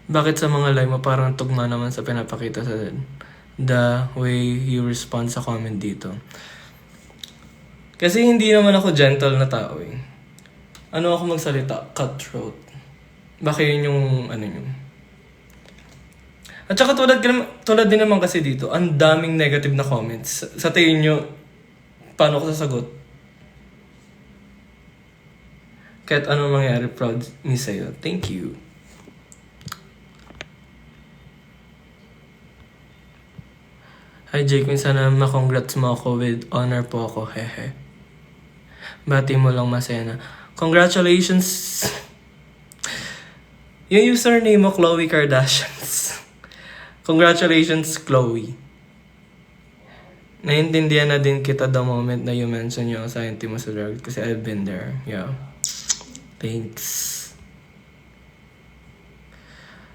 Bakit sa mga live mo parang tugma naman sa pinapakita sa the way you respond sa comment dito? Kasi hindi naman ako gentle na tao eh. Ano ako magsalita? Cutthroat. Baka yun yung ano yun. At saka tulad din naman kasi dito, ang daming negative na comments. Sa tingin nyo, paano ko sasagot? Kahit anong mangyari, proud me sa'yo. Thank you. Hi Jake, sana makongrats mo ako with honor po ako, hehe. Bati mo lang masaya na. Congratulations! Yung username mo, Khloe Kardashians. Congratulations, Chloe. Naiintindihan na din kita the moment na you mention yung anxiety mo sa drug kasi I've been there. Yeah. Thanks.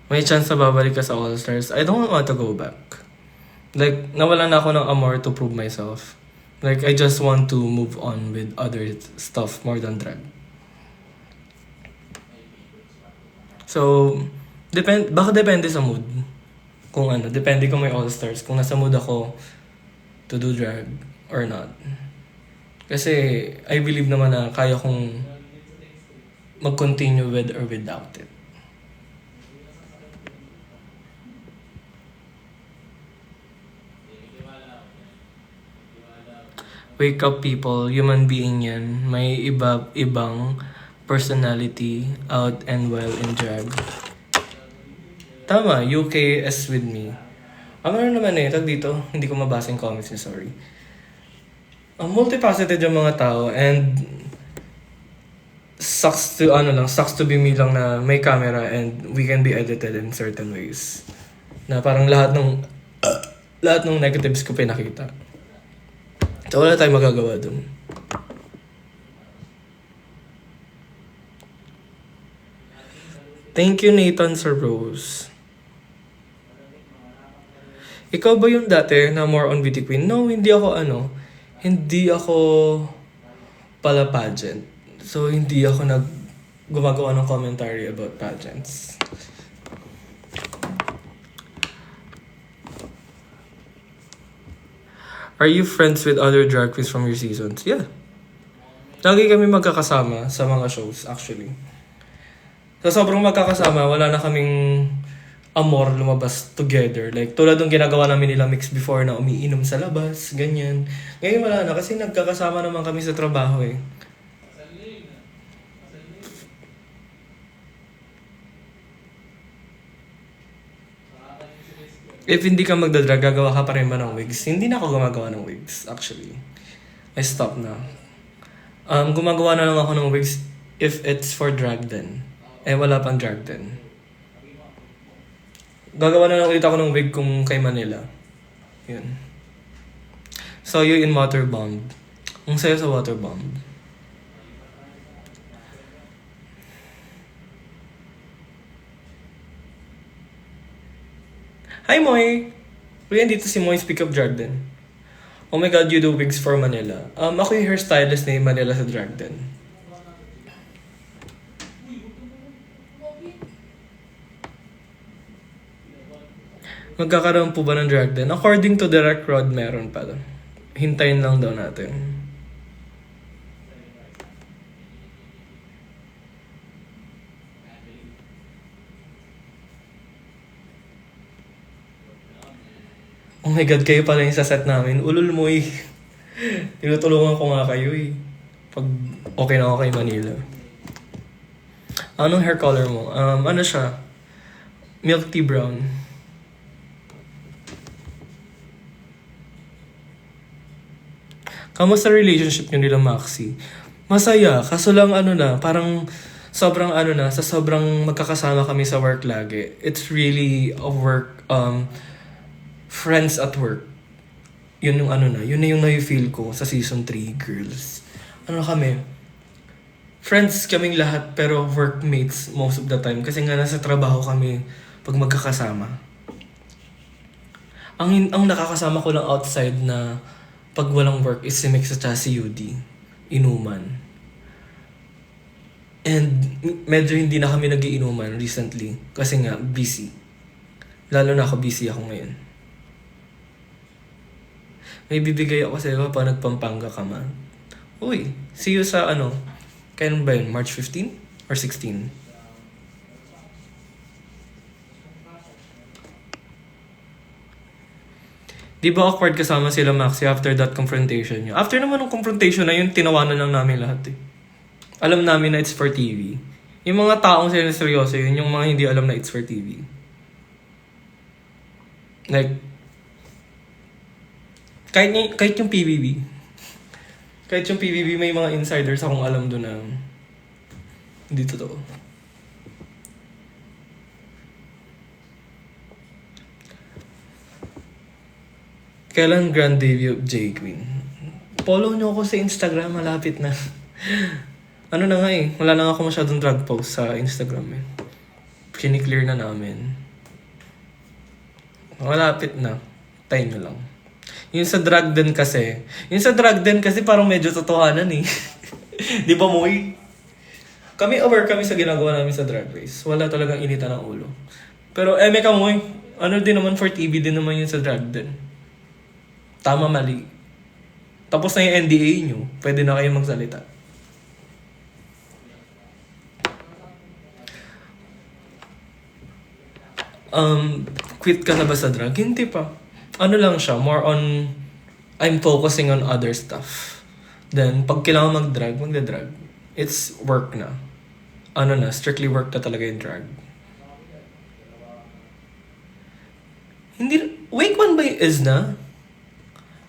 May chance na babalik ka sa All-Stars. I don't want to go back. Like, nawalan na ako ng amor to prove myself. Like, I just want to move on with other stuff more than drag. So, baka depende sa mood. Kung ano, depende kung may all-stars. Kung nasa mood ako to do drag or not. Kasi, I believe naman na kaya kong mag-continue with or without it. Wake up people, human being yan. May ibang personality out and well in drag. Tama, UKS with me. Ano naman tag dito, hindi ko mabasa yung comments niya, sorry. Multifaceted yung mga tao and sucks to be me lang na may camera and we can be edited in certain ways. Na parang lahat ng negatives ko pinakita. So wala tayong magagawa dun. Thank you, Nathan Sir Rose. Ikaw ba yung dati na more on beauty queen? No, hindi ako pala pageant. So, hindi ako gumagawa ng commentary about pageants. Are you friends with other drag queens from your seasons? Yeah. Lagi kami magkakasama sa mga shows, actually. So, sobrang magkakasama, wala na kaming amor lumabas together. Like, tulad ng ginagawa namin nila mix before na umiinom sa labas, ganyan. Ngayon wala na kasi nagkakasama naman kami sa trabaho eh. If hindi ka magdadrag, gagawa ka pa rin ba ng wigs? Hindi na ako gumagawa ng wigs, actually. I stopped na. Gumagawa na lang ako ng wigs if it's for drag din. Eh, wala pang drag din. Gagawa na lang ulit ako ng wig kung kay Manila. Yun. Saw you in Waterbomb. Ang saya sa Waterbomb. Hi, Moy! Uy, dito si Moy, speak of drag din. Oh my God, you do wigs for Manila. Ako yung hairstylist ni Manila sa drag din. Magkakaroon po ba ng drag din? According to Direct Rod, meron pa. Hintayin lang daw natin. Oh my God, kayo pala yung sa set namin. Ulul mo eh. Tinutulungan ko nga kayo eh. Pag okay na ako kay Manila. Anong hair color mo? Ano siya? Milk tea brown. Kamusta relationship nyo nila Maxi? Masaya. Kaso lang parang sobrang sa sobrang magkakasama kami sa work lagi. It's really a work, friends at work. Yun yung yun na yung na-feel ko sa season 3, girls. Kami? Friends kaming lahat pero workmates most of the time. Kasi nga nasa trabaho kami pag magkakasama. Ang nakakasama ko lang outside na pag walang work is si Mix at si UD. Inuman. And medyo hindi na kami nagiinuman recently kasi nga busy. Lalo na ako, busy ako ngayon. May bibigay ako sa'yo pa nagpampanga ka man. Uy, see you sa ano, kailan ba yun? March 15 or 16? Di ba awkward kasama sila Maxi after that confrontation nyo? After naman ng confrontation na yun, tinawanan lang namin lahat eh. Alam namin na it's for TV. Yung mga taong sila seryoso yun, yung mga hindi alam na it's for TV. Like, kahit yung PBB. Kahit yung PBB, may mga insiders akong alam doon na hindi totoo. Kailan grand debut of J Queen? Follow nyo ako sa Instagram, malapit na. Ano na nga eh, wala na nga ako masyadong drag post sa Instagram eh. Kiniklear na namin. Malapit na. Tayo nyo lang. Yung sa drag din kasi parang medyo totohanan eh. Di ba Moy? Kami aware kami sa ginagawa namin sa Drag Race. Wala talagang initan ng ulo. Pero meka Moy, ano din naman for TV din naman yun sa drag din. Tama mali. Tapos na yung NDA nyo, pwede na kayo magsalita. Quit ka na ba sa drag? Hindi pa. Ano lang siya, more on, I'm focusing on other stuff. Then, pag kailangan mag-drag, magda-drag. It's work na. Ano na, strictly work na talaga yung drag. Hindi, Wake One ba yung Izna?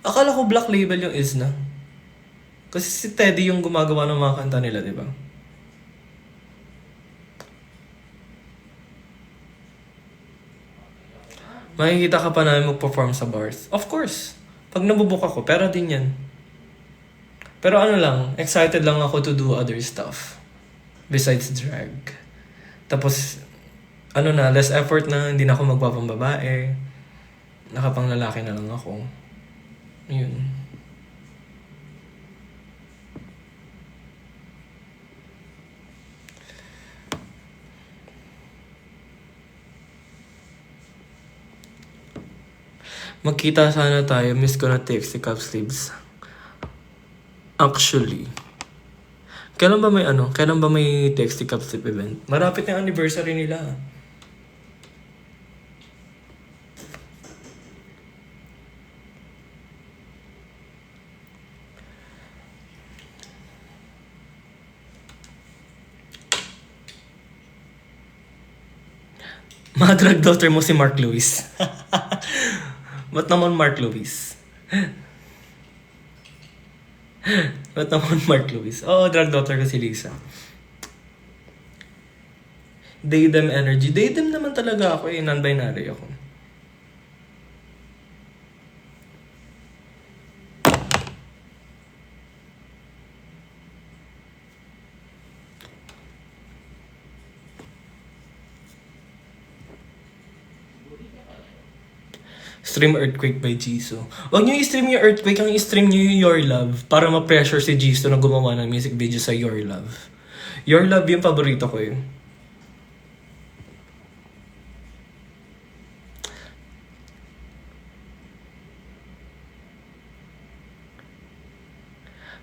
Akala ko Black Label yung Izna. Kasi si Teddy yung gumagawa ng mga kanta nila, di ba? Makikita ka pa namin mag-perform sa bars. Of course. Pag nabubuk ako, pero din yan. Pero ano lang, excited lang ako to do other stuff. Besides drag. Tapos, ano na, less effort na, hindi na ako magpapambabae. Nakapang lalaki na lang ako. Yun. Magkita sana tayo. Miss ko na text si Cup Sleeves. Actually. Kailan ba may text si Cup Sleep event? Marapit na yung anniversary nila. Madrag daughter mo si Mark Lewis. Ba't naman Mark Lewis? Ba't naman Mark Lewis? Oo, drag daughter ko si Lisa. They them energy. They them naman talaga ako eh. Non-binary ako. Stream Earthquake by Jisoo. Huwag nyo i-stream yung Earthquake, ang i-stream nyo yung Your Love para ma-pressure si Jisoo na gumawa ng music video sa Your Love. Your Love yung paborito ko eh.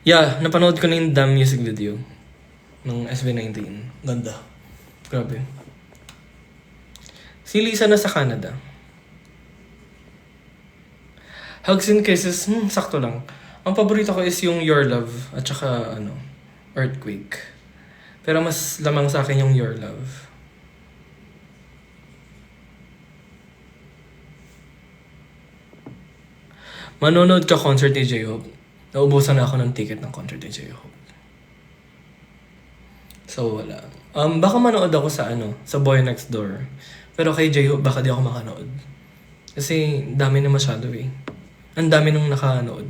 Yeah, napanood ko na yung Damn music video ng SB19. Ganda. Grabe. Si Lisa na sa Canada. Hugs and Kisses, sakto lang. Ang paborito ko is yung Your Love at saka Earthquake. Pero mas lamang sa akin yung Your Love. Manonood ka concert ni J-Hope. Naubusan na ako ng ticket ng concert ni J-Hope. So wala. Baka manood ako sa Boy Next Door. Pero kay J-Hope baka di ako makanood. Kasi dami na masyado eh. Ang dami nung nakanood.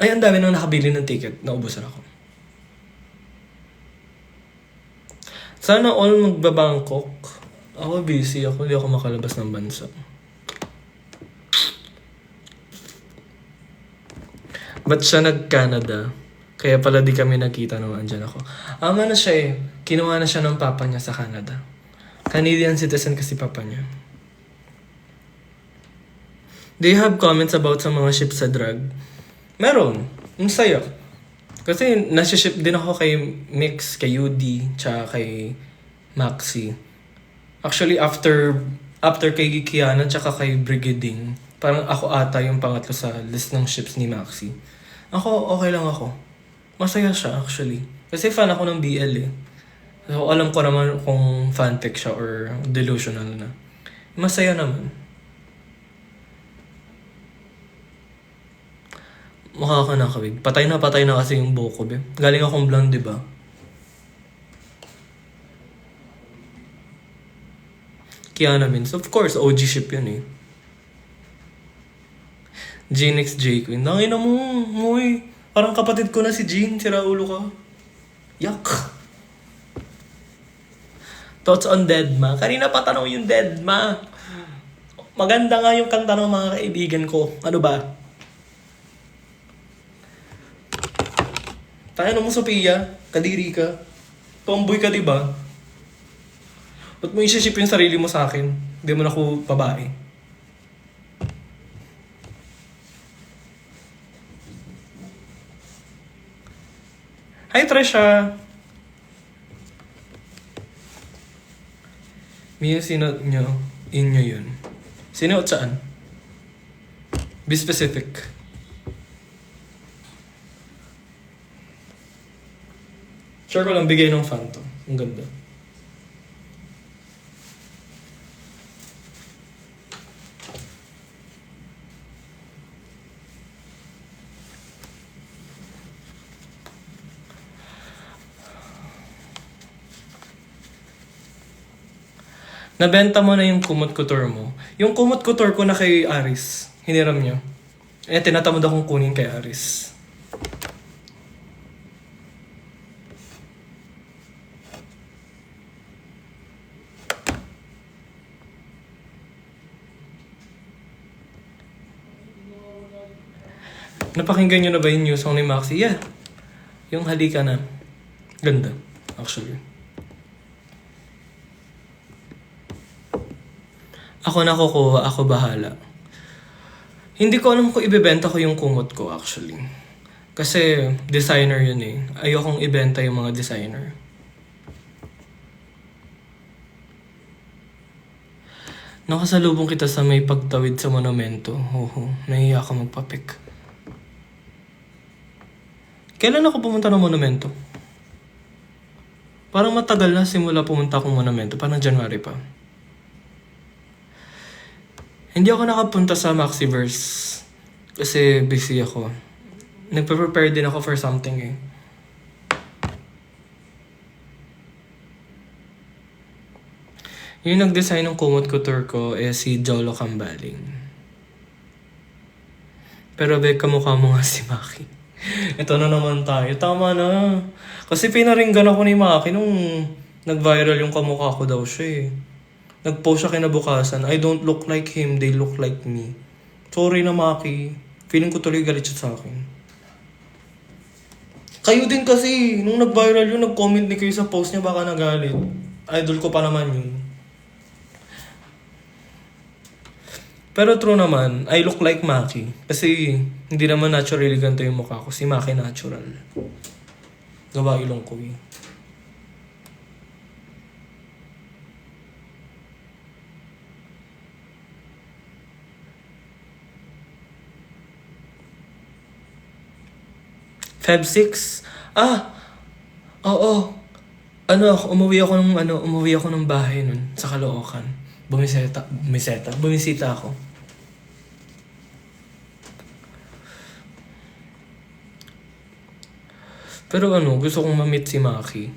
Ay, ang dami nung nakabili ng ticket. Naubusan ako. Sana all magbabangkok. Ako busy ako. Hindi ako makalabas ng bansa. Ba't siya nag-Canada? Kaya pala di kami nagkita nung andyan ako. Ama na siya eh. Kinuha na siya ng papa niya sa Canada. Canadian citizen kasi papa niya. Do you have comments about sa mga ship sa drag? Meron. Ang saya. Kasi nasa-ship din ako kay Mix, kay UD, tsaka kay Maxi. Actually, after kay Kiana, tsaka kay Brigading, parang ako ata yung pangatlo sa list ng ships ni Maxi. Ako, okay lang ako. Masaya siya actually. Kasi fan ako ng BL eh. So, alam ko naman kung fanfic siya or delusional na. Masaya naman. Mukha ka nakawig. Patay na kasi yung buhok ko, be. Galing akong blonde, di ba? Kiana means, of course, OG ship yun eh. Jean X J Queen. Nangina mo, moy. Parang kapatid ko na si Jean, sira ulo ka. Yak. Thoughts on Deadma? Kanina pa tanong yung Deadma. Maganda nga yung kanta ng mga kaibigan ko. Ano ba? Tayo mo, Sophia. Kadiri ka. Tomboy ka, diba? Ba't mo isiship yung sarili mo sa akin? Hindi mo na ako babae. Hi, Tresha! Mia, sinuot nyo. Inyo yun. Sinuot saan? Be specific. Sure ko lang bigay ng fan to. Ang ganda. Nabenta mo na yung kumot couture mo. Yung kumot couture ko na kay Aris. Hiniram niyo. Eh, tinatamad akong kunin kay Aris. Napakinggan nyo na ba yung new song ni Maxi? Yeah. Yung halika na. Ganda. Actually. Ako na kukuha, ako bahala. Hindi ko alam kung ibebenta ko yung kumot ko actually. Kasi designer yun eh. Ayokong ibenta yung mga designer. Nakasalubong kita sa may pagtawid sa monumento. Oo, nahiya ako magpapik. Kailan ako pumunta ng monumento? Parang matagal na simula pumunta akong monumento. Parang January pa. Hindi ako nakapunta sa Maxiverse kasi busy ako. Nagpe-prepare din ako for something eh. Yung nag-design ng kumot couture ko si Jolo Cambaling. Pero kamukha mo nga si Maki. Ito na naman tayo. Tama na. Kasi pinaringgan ako ni Maki nung nag-viral yung kamukha ko daw siya eh. Nag-post siya kinabukasan, I don't look like him, they look like me. Sorry na, Maki. Feeling ko tuloy galit siya sa akin. Kayo din kasi, nung nag-viral yun, nag-comment ni kayo sa post niya, baka nagalit. Idol ko pa naman yun. Pero true naman, I look like Maki. Kasi hindi naman naturally ganito yung mukha ko. Si Maki natural. Gawa ilong ko eh. Feb 6? Oo. Umuwi ako ng bahay nun sa Caloocan. Bumisita ako. Pero gusto kong ma-meet si Maki.